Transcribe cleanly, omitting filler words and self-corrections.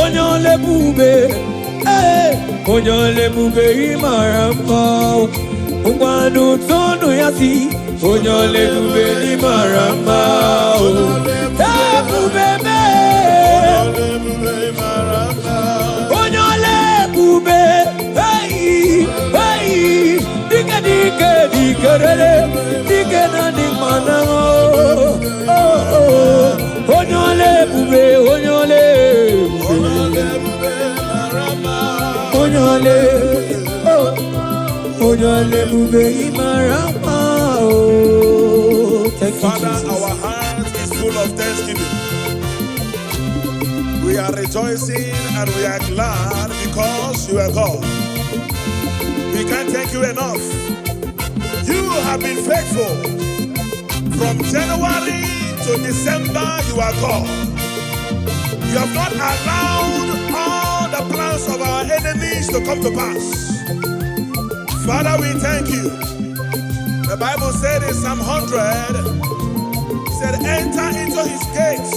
onyole bube, onyole bube imaramba. Ungwanu tonu yasi, onyole bube imaramba. Bube me, onyole bube, dike dike dike rele, dike na di mana. Onyole bube, onyole bube, onyole, onyole bube imarama. Thank you, Father, Jesus. our heart is full of thanksgiving. We are rejoicing and we are glad because you are God. We can't thank you enough. You have been faithful. From January to December, you are God. You have not allowed all the plans of our enemies to come to pass. Father, we thank you. The Bible said in Psalm 100, said, enter into his gates